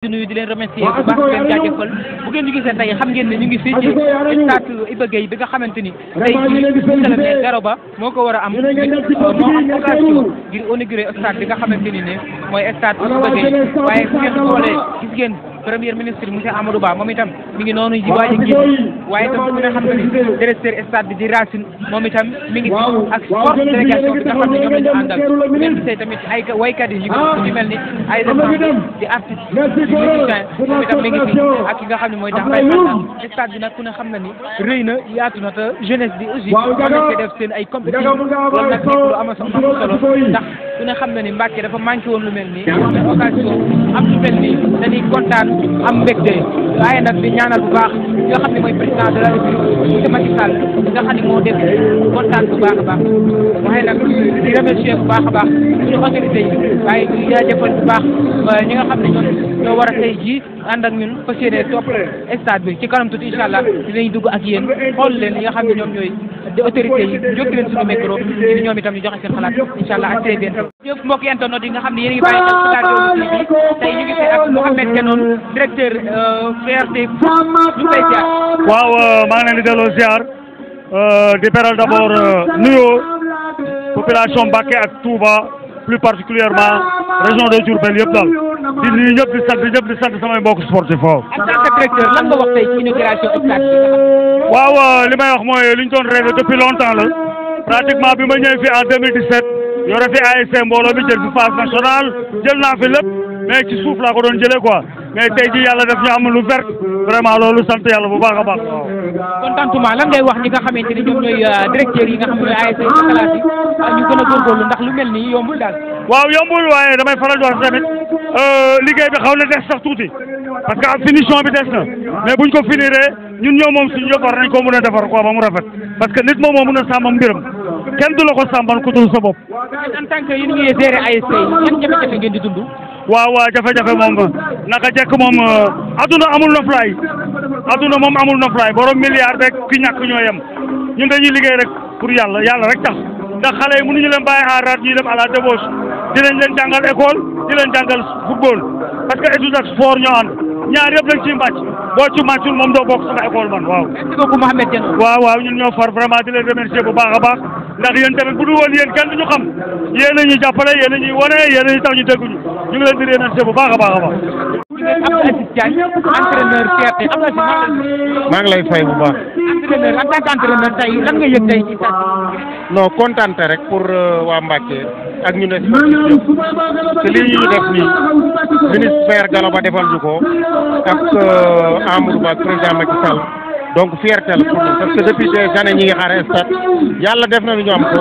di nuyu di leen remercier bu baax di leen jaajëfal bu ngeen ñu gisee tey xam ngeen ne ñu ngi fii ci stade Iba Gueye bi nga xamante ni tey jii monsieur le maire Daro Ba moo ko war a am moo am occasion ngir inaugurer stade bi nga xamante ni ne mooy stade Iba Gueye waaye su ngeen xoolee gis ngeen premier ministre monsieur Amadou Ba moom itam mi ngi noonu ji waaj a génn waaye itam ku ne xam ne ni directeur stade bi di Racine moom itam mi ngi ak forte délégation bi nga xam ne ñoom la ñu àndal ngeen gisee tamit ay waykat yi ñu mel ni ay di artiste moom itam mi ngi fi ak ki nga xam ne mooy tax bay fànna stade bi nag ku ne xam na ni rëy na yaatu na te jeunesse bi aussi mën nañ koy def seen ay compétition loolu nag nekk lu am solo ndax ku ne xam na ni Mbàkke dafa manqué woon lu mel nii mais occasion am lu mel nii dañuy kontaan am mbégte waaye nag di ñaanal bu baax ki nga xam ne mooy président de la République monsieur Macky Sall nga xam ne moo def kontaan bu baax a baax waaye nag di remercier bu baax a baax suñu autorités yi waaye di jaajëfal bu baax ñi nga xam ne ñoo war a tey jii ànd ak ñun fas yéene topp stade bi ci kanam tuuti incha allah dinañ dugg ak yéen xool leen li nga xam ne ñoom ñooy autorités yi jóg leen suñu micro di ñoom itam ñu joxe seen xalaat incha allah ak très bientôt. jëf mbokk internet yi nga xam ne yéen a ngi bàyyi xel Stade TV tey ñu ngi fi ak Mouhamed Kenoun directeur VRT ñu koy ziar. waaw maa ngi leen di delloo ziar di beral d'abord nuyoo population Mbacké ak Touba plus particulièrement région de Diourbel yëpp daal di nuyu ñëpp di sant samay mbokk sportif waaw. en tant que directeur lan nga wax tey ci inauguration stade bi. waaw li may wax mooy li ñu doon rêvé depuis longtemps la pratiquement bi ma ñëwee fii en 2017 yore fi ASC mbooloo mi jël fi phase nationale jël naa fi lépp mais ci suuf laa ko doon jëlee quoi mais tey jii yàlla def ñu am lu vert vraiment loolu sant yàlla bu baax a baax waaw. contentement lan ngay wax ñi nga xamante ni ñoom ñooy directeurs yi nga xam ne ñooy ASC classe yi ñu gën a góorgóorlu ndax lu mel nii yombul daal. waaw yombul waaye damay faral di wax tamit liggéey bi xaw na des sax tuuti parce que ak finition bi des na mais buñ ko finiree ñun ñoo moom suñu yëpp war nañ ko mën a defar quoi ba mu rafet parce que nit moom moo mën a sàmm mbiram kenn du la ko sàmmal ku dul sa bopp. en tant que yéen ngi gérer ASC yi yan jafe-jafe ngeen di dund. waaw jafe-jafe moom naka jekk moom aduna amul noflaay aduna moom amul noflaay borom milliard rek ki ñàkk ñoo yem ñun dañuy liggéey rek pour yàlla rek tax ndax xale yi mënuñu leen bàyyi en rade ñuy dem à la débauche dinañ leen jàngal école di leen jàngal football parce que étude ak sport ñoo ànd ñaar yëpp lañ ciy màcc boo ci màccul moom doo bokk sama école man waaw. merci beaucoup Mouhamed Kenoun. waaw ñun ñoo far vraiment di leen remercier bu baax a baax ndax yéen tamit bu dul woon yéen kenn duñu xam yéen a ñuy jàppale yéen a ñuy wane yéen a ñuy tax ñu dégguñu ñu ngi leen di remercier bu baax a baax a baax. Abdou Aziz Diagne entraîneur fierté Abdou Aziz maa ngi lay fay bu baax. entraîneur en tant qu'entraîneur tey lan nga yëg tey ci stade bi. non kontaan rek pour waa Mbacké ak ñu ne te lii ñu def nii ministre Gallo Ba defal ñu ko ak Amadou Ba président Macky Sall donc fierté la pour parce que depuis des années ñi ngi xaar stade yàlla def na lu ñu am ko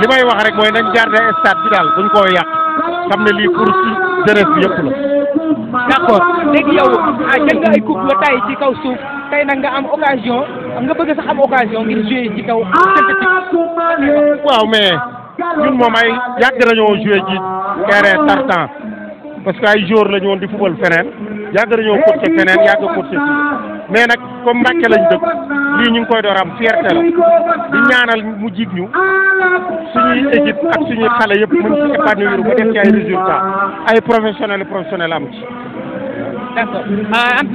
li may wax rek mooy nañ garder stade bi daal buñ koo yàq xam ne lii pour ci jeunesse bi yëpp la. d'accord léegi yow jël nga ay coupe la tay ci kaw suuf tey nag nga am occasion nga bëgg sax am occasion ngir jouer ci kaw synthétique. waaw mais ñun moom ay yàgg nañoo jouer ci terrain tartan parce que ay joueurs la ñu woon di football feneen yàgg nañoo coacher feneen yàgg coacher mais nag comme Mbacké lañ dëkk lii ñu ngi koy door am fierté la di ñaanal mu jig ñu suñuy équipe ak suñuy xale yëpp mën ci épanouir ba def ci ay résultats ay professionnel am ci. d'accord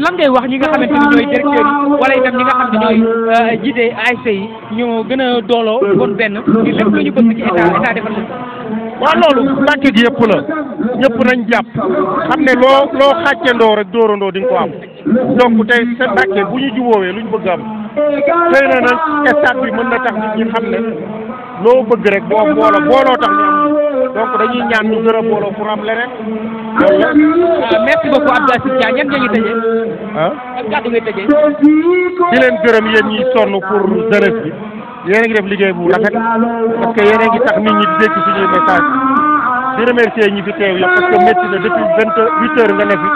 lan ngay wax ñi nga xamante ni ñooy directeurs yi wala itam ñi nga xam ne ñooy jiite ASC yi ñu gën a dooloo bon benn ngir lépp lu ñu bëgg ci état defal ko. waaw loolu Mbacké gi yëpp la ñëpp nañ jàpp xam ne loo xàccandoo rek dóorandoo di nga ko am donc tey sa Mbacké bu ñu jubóowee lu ñu bëgg am xëy na nag stade bi mën na tax nit ñi xam ne loo bëgg rek booloo tax ñu am donc dañuy ñaan ñu gën a booloo pour am leneen loolu la. merci beaucoup Abdou Aziz Diagne yan nga ñu tëjee. ak kàddu ngay tëjee. di leen gërëm yéen ñi sonn pour jeunesse bi. yéen a ngi def liggéey bu rafet parce que yéen a ngi tax nit ñi dégg suñuy message di remercier ñi fi teew yëpp parce que métti na depuis 28 heures nga ne fi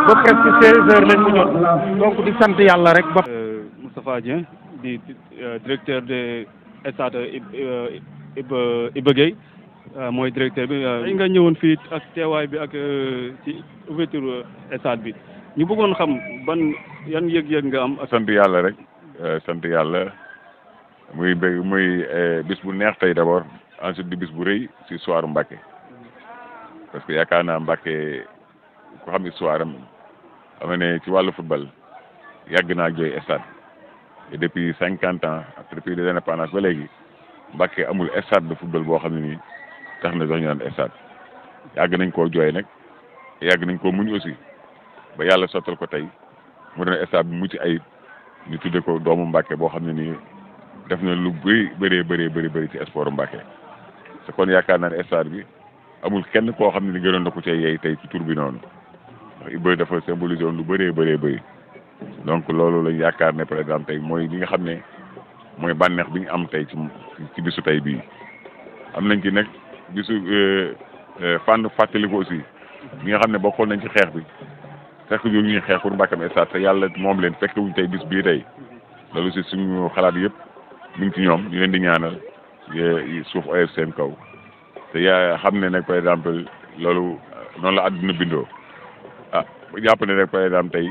ba presque 16 heures lañ mu ñëw donc di sant yàlla rek ba. Moustapha Dieng di directeur de stade Iba Gueye mooy directeur bi. dañ nga ñëwoon fii ak teewaay bi ak ci ouverture stade bi ñu bëggoon xam yan yëg-yëg nga am. sant yàlla rek sant yàlla. muy bis bu neex tey d'abord ensuite di bis bu rëy ci soiru Mbacké parce que yaakaar naa Mbacké ko xam histoire am xam ne ci wàllu football yàgg naa jooy stade et depuis 50 ans depuis les indépendances ba léegi Mbacké amul stade de football boo xam ne nii tax na sax ñu naan stade yàgg nañ koo jooy nag yàgg nañ koo muñ aussi ba yàlla sottal ko tey mu doon stade bu mucc ayib ñu tudde ko doomu Mbacké boo xam ne nii def na lu bëri ci sport Mbacké te kon yaakaar naa ne stade bi amul kenn koo xam ne ni gënoon na ko cay yeey tey ci tur bi noonu ndax Iba dafa symboliser woon lu bëree donc loolu lañ yaakaar ne par exemple tey mooy li nga xam ne mooy bànneex bi ñu am tey ci bisu tey bii am nañ ci nag bisu fànn fàttaliku aussi bi nga xam ne bokkoon nañ ci xeex bi fekk ñu ñuy xeex pour Mbacké am stade te yàlla moom leen fekk wuñ tey bis bii tey loolu si suñu xalaat yëpp mi ngi ci ñoom ñu leen di ñaanal suuf oyof seen kaw te yaa xam ne nag par exemple loolu noonu la àdduna bindoo jàpp ne rek par exemple tey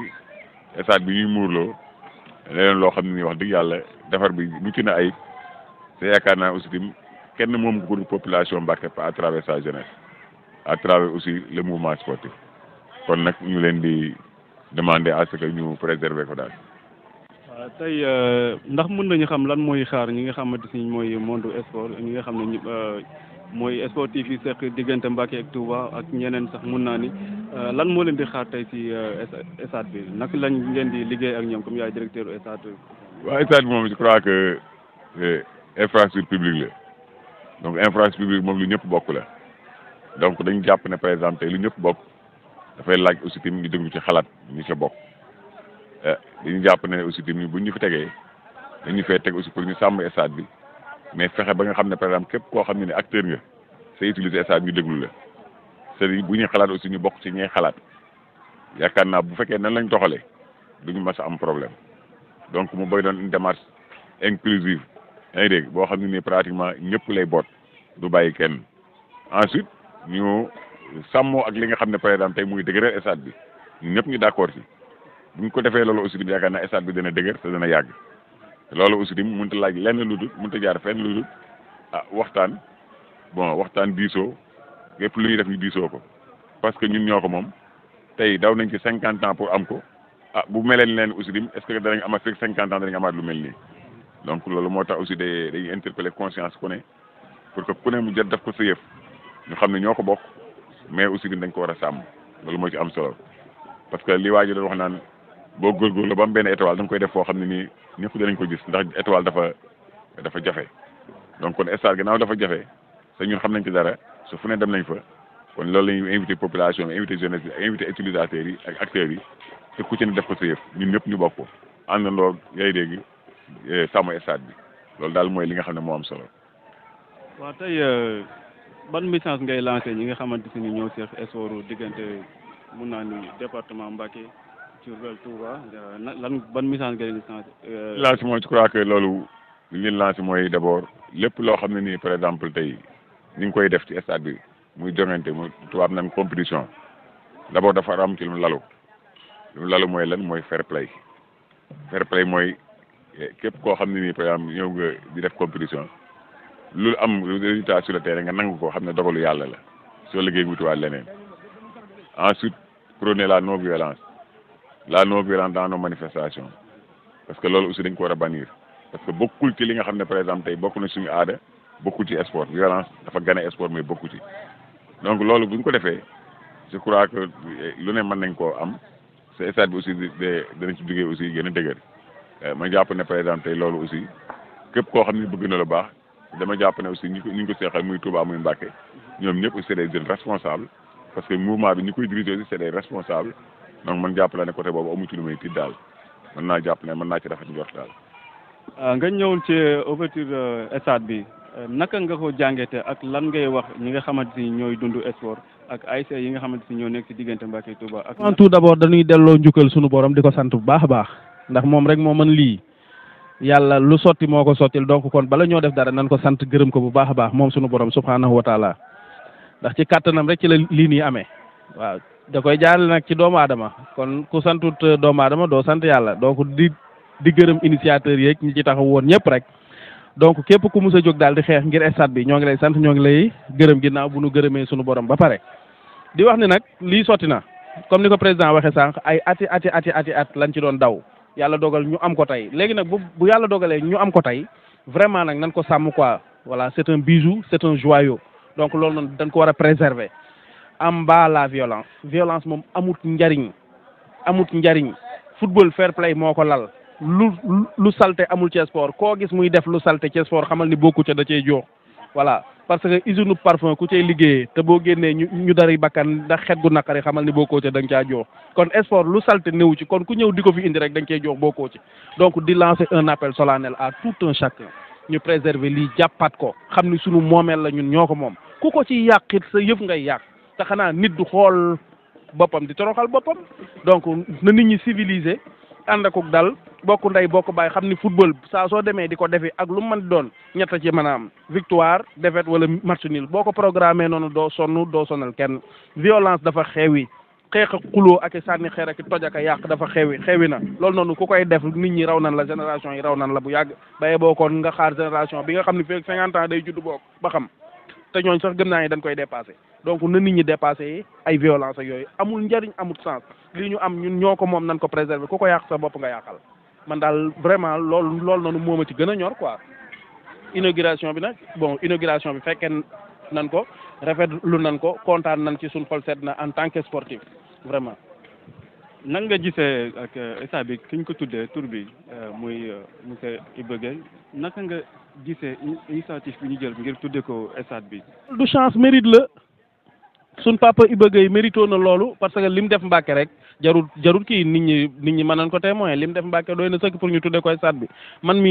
stade bi ñuy muurloo leneen loo xam ne ni wax dëgg yàlla defar bi mucc na ayib te yaakaar naa aussi tim kenn moom ko population Mbacké à travers sa jeunesse à travers aussi le mouvement sportif kon nag ñu leen di demander à ce que ñu préserver ko daal. waaw tey ndax mën nañu xam lan mooy xaar ñi nga xamante ni mooy monde sport ñi nga xam ne mooy sportif yi seq diggante Mbacké ak Touba ak ñeneen sax mun naa ni lan moo leen di xaar tey ci stade bi naka lañ ngeen di liggéey ak ñoom comme yaay directeur stade. waaw stade bi moom je crois que infrastructure publique la donc infrastructure publique moom lu ñëpp bokk la donc dañu jàpp ne par exemple tey lu ñëpp bokk dafay laaj aussi tamit ñu déglu ci xalaat ñu ca bokk dañu jàpp ne aussi tamit bu ñu fi tegee dañu fay teg aussi pour ñu sàmm stade bi. mais fexe ba nga xam ne par exemple képp koo xam ne acteur nga say utiliser stade ñu déglu la c'est-à-dire bu ñuy xalaat aussi ñu bokk ci ñay xalaat yaakaar naa bu fekkee nan lañ doxalee duñu mas a am problème donc mu bay doon une démarche inclusive yaa ngi dégg boo xam ne nii pratiquement ñëpp lay boot du bàyyi kenn ensuite ñu sàmmoo ak li nga xam ne par exemple tey muy dëgëral stade bi ñun ñëpp ñu d'accord ci bu ñu ko defee loolu aussi di yaakaar naa stade bi dana dëgër te dana yàgg loolu aussi tamit mënut a laaj lenn lu dul mënut a jaar fenn lu dul waxtaan diisoo lépp lu ñuy def ñu diisoo ko parce que ñun ñoo ko moom tey daw nañ ci 50 ans pour am ko bu meleen leen aussi tamit est-ce que danañ amaat fekk 50 ans danañ amaat lu mel nii donc loolu moo tax aussi day interpeller conscience ku ne pour que ku ne mu jot def ko sa yëf ñu xam ne ñoo ko bokk mais aussi dañ ko war a sàmm loolu moo ci am solo parce que li waa ji doon wax naan boo góorgóorlu ba am benn étoile da nga koy def foo xam ne nii ñëpp danañ ko gis ndax étoile dafa jafe donc kon stade gannaaw dafa jafe te ñun xam nañ ci dara su fu ne dem nañ fa kon loolu la ñuy invité population bi invité jeunesse bi invité utilisateurs yi ak acteurs yi te ku ci ne def ko sa yëf ñun ñëpp ñu bokk ko àndandoo ngay dégg sàmm stade bi loolu daal mooy li nga xam ne moo am solo. waaw tey ban message ngay lancé ñi nga xamante ni ñoo seq sport diggante mun naa ni département Mbacké Diourbel Touba lan ban message ngay lancé mooy je crois que loolu li ñu lancé mooy d'abord lépp loo xam ne nii par exemple tey ñu ngi koy def ci stade bi muy joŋante muy tubaab nañ compétition d'abord dafa am ci lu mu lalu mooy lan mooy fair play mooy képp koo xam ne nii par exemple ñëw nga di def compétition lu am résultat sur le terrain nga nangu ko xam ne dogalu yàlla la soo liggéey wutiwaat leneen ensuite prôner la non violence dans nos manifestations parce que loolu aussi dañ ko war a bannir parce que bokkul ci li nga xam ne par exemple tey bokk na suñu aada bokkul ci sport violence dafa gane sport mais bokku ci donc loolu bu ñu ko defee je crois que lu ne mën nañ koo am ce stade bi aussi danañ ci duggee aussi gën a dëgër ma jàpp ne par exemple tey loolu aussi képp koo xam ne bëgg na lu baax dama jàpp ne aussi ñu ko seexal muy Touba muy Mbacké ñoom ñëpp c'est des jeunes responsables parce que mouvement bi ñi koy diriger aussi c'est des responsables donc man jàpp la ne côté boobu amu ci lu may tiit daal mën naa jàpp ne mën naa ci rafet njort daal. nga ñëwul ci ouverture stade bi naka nga ko jàngete ak lan ngay wax ñi nga xamante ni ñooy dund sport ak ASC yi nga xamante ni ñoo nekk ci diggante Mbacké Touba ak. tout d'abord dañuy delloo njukkal sunu borom di ko sant bu baax a baax ndax moom rek moo mën lii yàlla lu sotti moo ko sottil donc kon bala ñoo def dara nan ko sant gërëm ko bu baax a baax moom sunu borom subhanahu wa taala ndax ci kàttanam rek ci la lii nii amee waaw da koy jaarale nag ci doomu aadama kon ku santut doomu aadama doo sant yàlla donc di gërëm initiateurs yeeg ñi ci taxaw woon ñëpp rek donc képp ku mus a jóg daal di xeex ngir stade bi ñoo ngi lay sant ñoo ngi lay gërëm ginnaaw bu nu gërëmee sunu borom ba pare di wax ne nag lii sotti na comme ni ko président waxee sànq ay ati at lañ ci doon daw yàlla dogal ñu am ko tey léegi nag bu yàlla dogalee ñu am ko tey vraiment nag nañ ko sàmm quoi voilà c'est un bijou c'est un joyau donc loolu noonu dañ ko war a préserver am bas la violence moom amut njariñ football fair play moo ko lal lu salte amul ci sport koo gis muy def lu salte ci sport xamal ni bokku ca da cey jox voilà parce que usine parfum ku cay liggéeyee te boo génnee ñu dari bakkan ndax xet gu naqari xamal ni bokkoo ca da nga caa jox kon sport lu salte néew ci kon ku ñëw di ko fi indi rek da nga cey jox bokkoo ci donc di lancer un appel solennel à tout un chacun ñu préserver lii jàppaat ko xam ni sunu moomeel la ñun ñoo ko moom ku ko ci yàqit sa yëf ngay yàq te xanaa nit du xool boppam di toroxal boppam donc na nit ñi civilisé ànd ak dal bokk ndey bokk baay xam ni football saa soo demee di ko defi ak lu mu mën di doon ñett ci mën a am victoire défaite wala match nul boo ko programmé noonu doo sonal kenn violence dafa xewi xeex ak xuloo ak sànni xeer ak toj ak yàq dafa xewi na loolu noonu ku koy def nit ñi raw nan la génération yi raw nan la bu yàgg baye boo koon nga xaar génération bi nga xam ne fii 50 ans day judd boog ba xam te ñooñ sax gëm naa ni dañ koy dépassé donc na nit ñi dépassé ay violence ak yooyu amul njariñ amul sens lii ñu am ñun ñoo ko moom nañ ko préserver ku ko yàq sa bopp nga yàqal man daal vraiment loolu noonu moo ma ci gën a ñor quoi inauguration bi nag inauguration bi fekkee nan ko rafetlu nan ko kontaan nan ci suñ xol sedd na en tant que sportif vraiment. nan nga gisee ak stade bi ki ñu ko tuddee tur bi muy monsieur Iba Gueye naka nga gisee initiative bi ñu jël ngir tuddee ko stade bi. du chance mérite la suñ papa Iba Gueye mérito na loolu parce que lim def Mbàkke rek jarul kii nit ñi mën nañ ko témoin lim def Mbàkke doy na sëkk pour ñu tuddee ko stade bi man mii